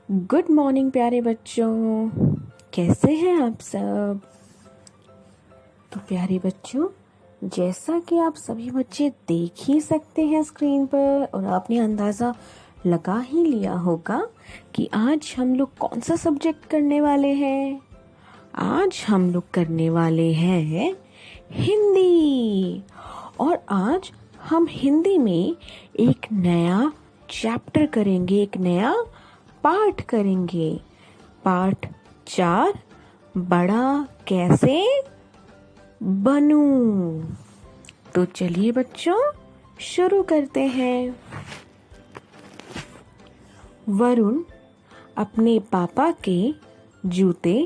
Good morning प्यारे बच्चों, कैसे हैं आप सब। तो प्यारे बच्चों, जैसा कि आप सभी बच्चे देख ही सकते हैं स्क्रीन पर और आपने अंदाज़ा लगा ही लिया होगा कि आज हम लोग कौन सा सब्जेक्ट करने वाले हैं। आज हम लोग करने वाले हैं हिंदी। और आज हम हिंदी में एक नया चैप्टर करेंगे, एक नया पाठ करेंगे। पाठ 4, बड़ा कैसे बनूं। तो चलिए बच्चों शुरू करते हैं। वरुण अपने पापा के जूते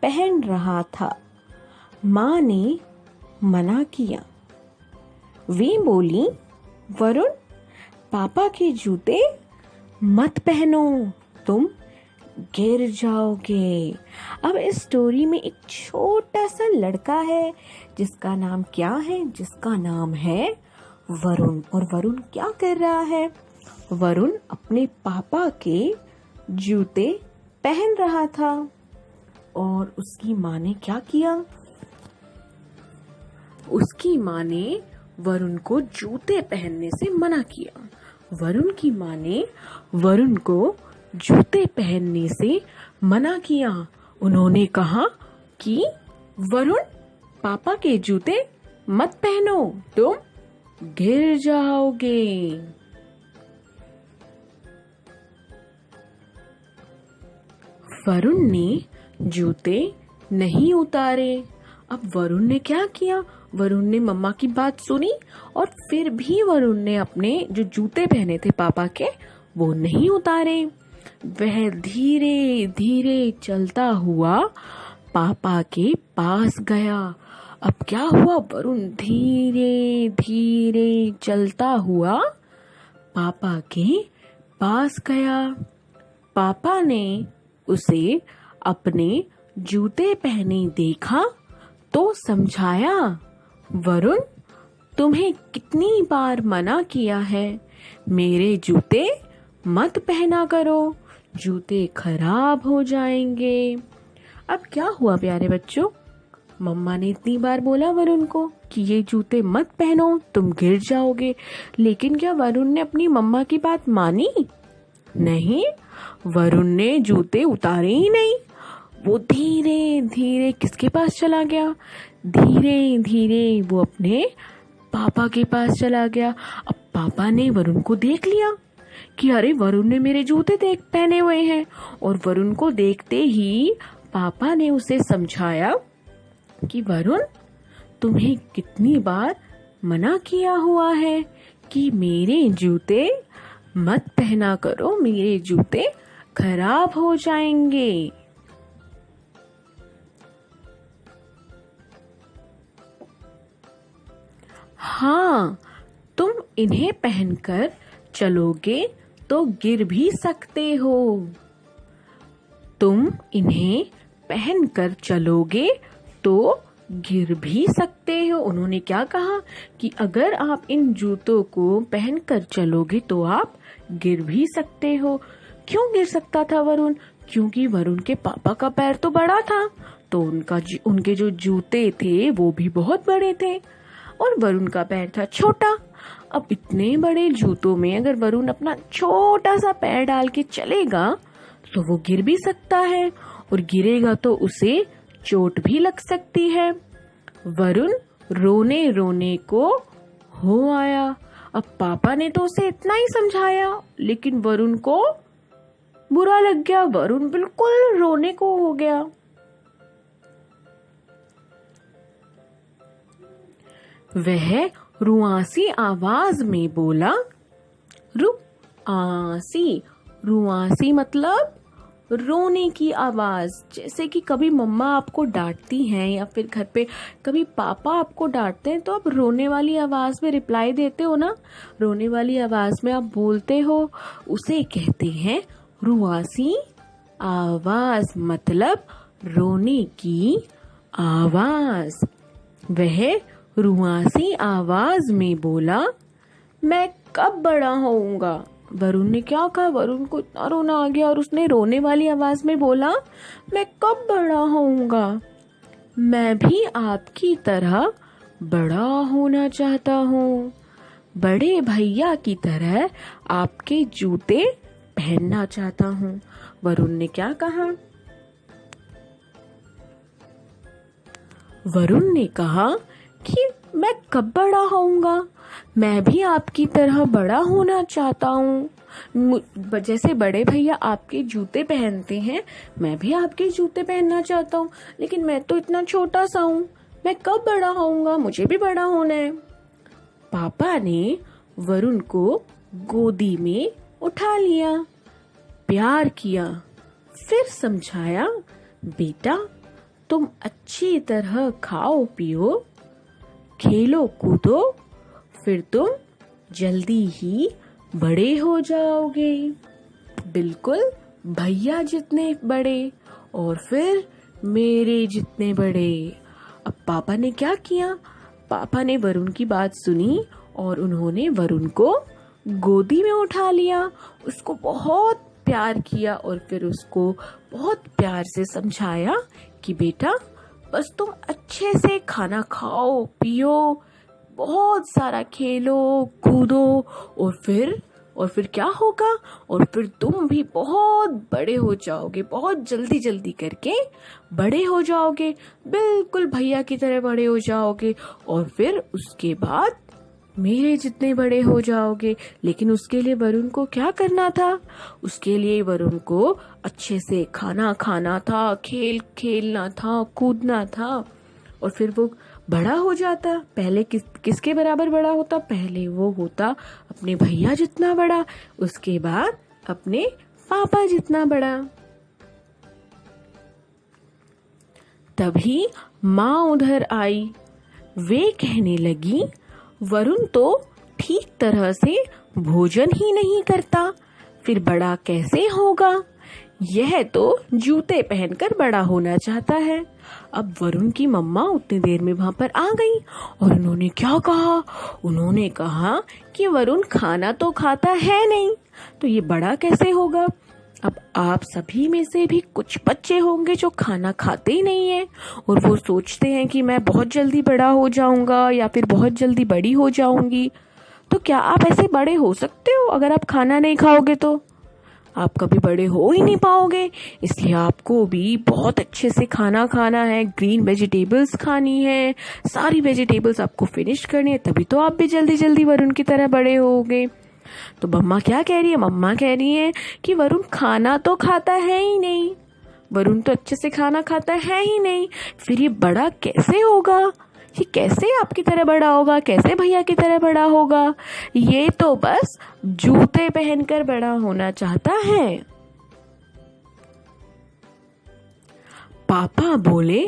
पहन रहा था। माँ ने मना किया। वे बोली, वरुण पापा के जूते मत पहनो, तुम गिर जाओगे। अब इस स्टोरी में एक छोटा सा लड़का है जिसका नाम क्या है, जिसका नाम है वरुण। और वरुण क्या कर रहा है? वरुण अपने पापा के जूते पहन रहा था। और उसकी माँ ने क्या किया? उसकी माँ ने वरुण को जूते पहनने से मना किया। वरुण की माँ ने वरुण को जूते पहनने से मना किया। उन्होंने कहा कि वरुण पापा के जूते मत पहनो, तुम गिर जाओगे। वरुण ने जूते नहीं उतारे। अब वरुण ने क्या किया? वरुण ने मम्मा की बात सुनी और फिर भी वरुण ने अपने जो जूते पहने थे पापा के वो नहीं उतारे। वह धीरे धीरे चलता हुआ पापा के पास गया। अब क्या हुआ? वरुण धीरे धीरे चलता हुआ पापा के पास गया। पापा ने उसे अपने जूते पहने देखा तो समझाया, वरुण तुम्हें कितनी बार मना किया है, मेरे जूते मत पहना करो, जूते खराब हो जाएंगे। अब क्या हुआ प्यारे बच्चों? मम्मा ने इतनी बार बोला वरुण को कि ये जूते मत पहनो, तुम गिर जाओगे। लेकिन क्या वरुण ने अपनी मम्मा की बात मानी? नहीं, वरुण ने जूते उतारे ही नहीं। वो धीरे धीरे किसके पास चला गया? धीरे धीरे वो अपने पापा के पास चला गया। अब पापा ने वरुण को देख लिया कि अरे वरुण ने मेरे जूते देख पहने हुए हैं। और वरुण को देखते ही पापा ने उसे समझाया कि वरुण तुम्हें कितनी बार मना किया हुआ है कि मेरे जूते मत पहना करो, मेरे जूते खराब हो जाएंगे। हाँ, तुम इन्हें पहनकर चलोगे तो गिर भी सकते हो। तुम इन्हें पहनकर चलोगे तो गिर भी सकते हो। उन्होंने क्या कहा कि अगर आप इन जूतों को पहनकर चलोगे तो आप गिर भी सकते हो। क्यों गिर सकता था वरुण? क्योंकि वरुण के पापा का पैर तो बड़ा था, तो उनके जो जूते थे वो भी बहुत बड़े थे और वरुण का पैर था छोटा। अब इतने बड़े जूतों में अगर वरुण अपना छोटा सा पैर डाल के चलेगा तो वो गिर भी सकता है, और गिरेगा तो उसे चोट भी लग सकती है। वरुण रोने रोने को हो आया। अब पापा ने तो उसे इतना ही समझाया, लेकिन वरुण को बुरा लग गया। वरुण बिल्कुल रोने को हो गया। वह रुआसी आवाज में बोला, रुआसी। रुआसी मतलब रोने की आवाज। जैसे कि कभी मम्मा आपको डांटती हैं या फिर घर पे कभी पापा आपको डांटते हैं तो आप रोने वाली आवाज में रिप्लाई देते हो ना, रोने वाली आवाज में आप बोलते हो, उसे कहते हैं रुआसी आवाज, मतलब रोने की आवाज। वह रुआसी आवाज में बोला, मैं कब बड़ा होऊंगा, वरुण ने क्या कहा, वरुण को इतना रोना आ गया और उसने रोने वाली आवाज में बोला, मैं कब बड़ा होऊंगा, मैं भी आपकी तरह बड़ा होना चाहता हूँ, बड़े भैया की तरह आपके जूते पहनना चाहता हूँ। वरुण ने क्या कहा, वरुण ने कहा कि मैं कब बड़ा होऊंगा, मैं भी आपकी तरह बड़ा होना चाहता हूँ, जैसे बड़े भैया आपके जूते पहनते हैं मैं भी आपके जूते पहनना चाहता हूँ, लेकिन मैं तो इतना छोटा सा हूँ, मैं कब बड़ा होऊंगा, मुझे भी बड़ा होना है। पापा ने वरुण को गोदी में उठा लिया, प्यार किया, फिर समझाया, बेटा तुम अच्छी तरह खाओ पियो, खेलो कूदो, फिर तुम जल्दी ही बड़े हो जाओगे, बिल्कुल भैया जितने बड़े और फिर मेरे जितने बड़े। अब पापा ने क्या किया, पापा ने वरुण की बात सुनी और उन्होंने वरुण को गोदी में उठा लिया, उसको बहुत प्यार किया और फिर उसको बहुत प्यार से समझाया कि बेटा बस तुम अच्छे से खाना खाओ पियो, बहुत सारा खेलो कूदो और फिर क्या होगा, और फिर तुम भी बहुत बड़े हो जाओगे, बहुत जल्दी जल्दी करके बड़े हो जाओगे, बिल्कुल भैया की तरह बड़े हो जाओगे और फिर उसके बाद मेरे जितने बड़े हो जाओगे। लेकिन उसके लिए वरुण को क्या करना था, उसके लिए वरुण को अच्छे से खाना खाना था, खेल खेलना था, कूदना था और फिर वो बड़ा हो जाता। पहले किसके बराबर बड़ा होता, पहले वो होता अपने भैया जितना बड़ा, उसके बाद अपने पापा जितना बड़ा। तभी माँ उधर आई, वे कहने लगी, वरुण तो ठीक तरह से भोजन ही नहीं करता, फिर बड़ा कैसे होगा, यह तो जूते पहनकर बड़ा होना चाहता है। अब वरुण की मम्मा उतनी देर में वहां पर आ गई और उन्होंने क्या कहा, उन्होंने कहा कि वरुण खाना तो खाता है नहीं, तो ये बड़ा कैसे होगा। अब आप सभी में से भी कुछ बच्चे होंगे जो खाना खाते ही नहीं है और वो सोचते हैं कि मैं बहुत जल्दी बड़ा हो जाऊंगा या फिर बहुत जल्दी बड़ी हो जाऊंगी। तो क्या आप ऐसे बड़े हो सकते हो, अगर आप खाना नहीं खाओगे तो आप कभी बड़े हो ही नहीं पाओगे। इसलिए आपको भी बहुत अच्छे से खाना खाना है, ग्रीन वेजिटेबल्स खानी है, सारी वेजिटेबल्स आपको फिनिश करनी है, तभी तो आप भी जल्दी जल्दी वरुण की तरह बड़े होगे। तो मम्मा क्या कह रही है, मम्मा कह रही है कि वरुण खाना तो खाता है ही नहीं, वरुण तो अच्छे से खाना खाता है ही नहीं, फिर ये बड़ा कैसे होगा, ये कैसे आपकी तरह बड़ा होगा, कैसे भैया की तरह बड़ा होगा, ये तो बस जूते पहनकर बड़ा होना चाहता है। पापा बोले,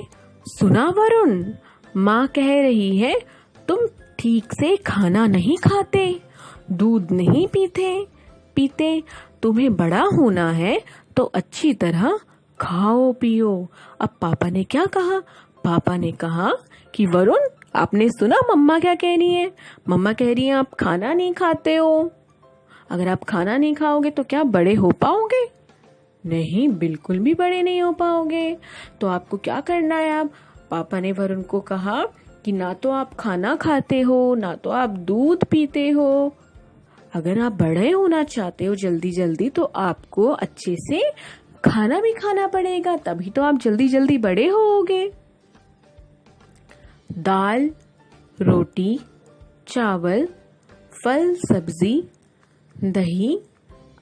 सुना वरुण, माँ कह रही है तुम ठीक से खाना नहीं खाते, दूध नहीं पीते, तुम्हें बड़ा होना है तो अच्छी तरह खाओ पियो। अब पापा ने क्या कहा, पापा ने कहा कि वरुण आपने सुना मम्मा क्या कह रही है, मम्मा कह रही है आप खाना नहीं खाते हो, अगर आप खाना नहीं खाओगे तो क्या बड़े हो पाओगे, नहीं बिल्कुल भी बड़े नहीं हो पाओगे। तो आपको क्या करना है, आप पापा ने वरुण को कहा कि ना तो आप खाना खाते हो ना तो आप दूध पीते हो, अगर आप बड़े होना चाहते हो जल्दी जल्दी तो आपको अच्छे से खाना भी खाना पड़ेगा, तभी तो आप जल्दी जल्दी बड़े होगे। दाल रोटी चावल फल सब्जी दही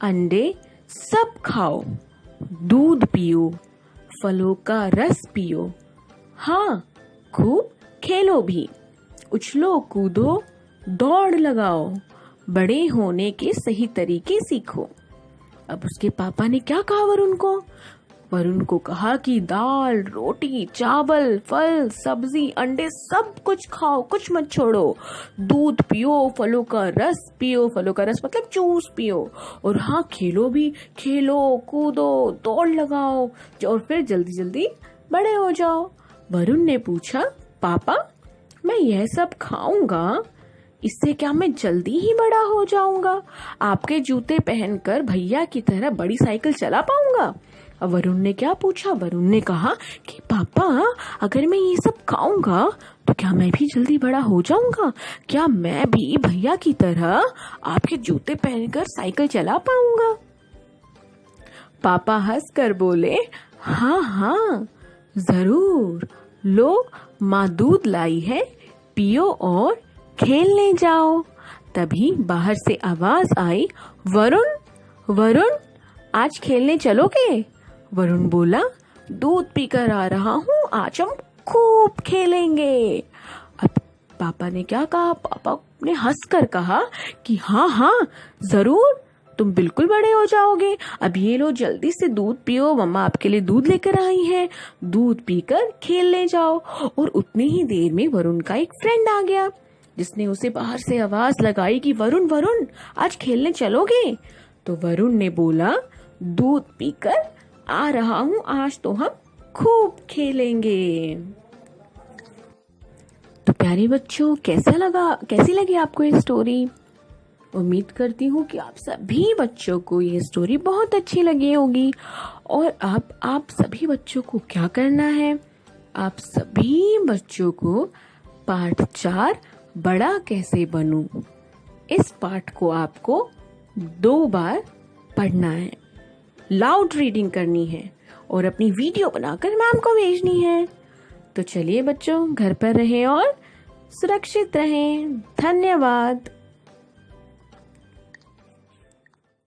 अंडे सब खाओ, दूध पियो, फलों का रस पियो, हाँ खूब खेलो भी, उछलो कूदो दौड़ लगाओ, बड़े होने के सही तरीके सीखो। अब उसके पापा ने क्या कहा वरुण को, वरुण को कहा कि दाल रोटी चावल फल सब्जी अंडे सब कुछ खाओ, कुछ मत छोड़ो, दूध पियो, फलों का रस पियो, फलों का रस मतलब जूस पियो, और हाँ खेलो भी, खेलो कूदो दौड़ लगाओ और फिर जल्दी जल्दी बड़े हो जाओ। वरुण ने पूछा, पापा मैं यह सब खाऊंगा, इससे क्या मैं जल्दी ही बड़ा हो जाऊंगा? आपके जूते पहनकर भैया की तरह बड़ी साइकिल चला पाऊंगा? अब वरुण ने क्या पूछा? वरुण ने कहा कि पापा, अगर मैं ये सब खाऊंगा तो क्या मैं भी जल्दी बड़ा हो जाऊंगा? क्या मैं भी भैया की तरह आपके जूते पहनकर साइकिल चला पाऊंगा? पापा हंसकर बोले, हाँ हाँ जरूर, लो माँ दूध लाई है, पियो और खेलने जाओ। तभी बाहर से आवाज आई, वरुण वरुण, आज खेलने चलोगे? वरुण बोला, दूध पीकर आ रहा हूँ, आज हम खूब खेलेंगे। अब पापा ने क्या कहा? पापा ने हंसकर कहा कि हाँ हाँ जरूर, तुम बिल्कुल बड़े हो जाओगे। अब ये लो, जल्दी से दूध पियो, मम्मा आपके लिए दूध लेकर आई है, दूध पीकर खेलने जाओ। और उतनी ही देर में वरुण का एक फ्रेंड आ गया, जिसने उसे बाहर से आवाज लगाई कि वरुण वरुण, आज खेलने चलोगे? तो वरुण ने बोला, दूध पीकर आ रहा हूँ, आज तो हम खूब खेलेंगे। तो प्यारे बच्चों, कैसी लगी आपको ये स्टोरी? उम्मीद करती हूँ कि आप सभी बच्चों को ये स्टोरी बहुत अच्छी लगी होगी। और अब आप सभी बच्चों को क्या करना है? आप सभी बच्चों को पाठ 4 बड़ा कैसे बनूं, इस पाठ को आपको 2 बार पढ़ना है, लाउड रीडिंग करनी है और अपनी वीडियो बनाकर मैम को भेजनी है। तो चलिए बच्चों, घर पर रहें और सुरक्षित रहें। धन्यवाद।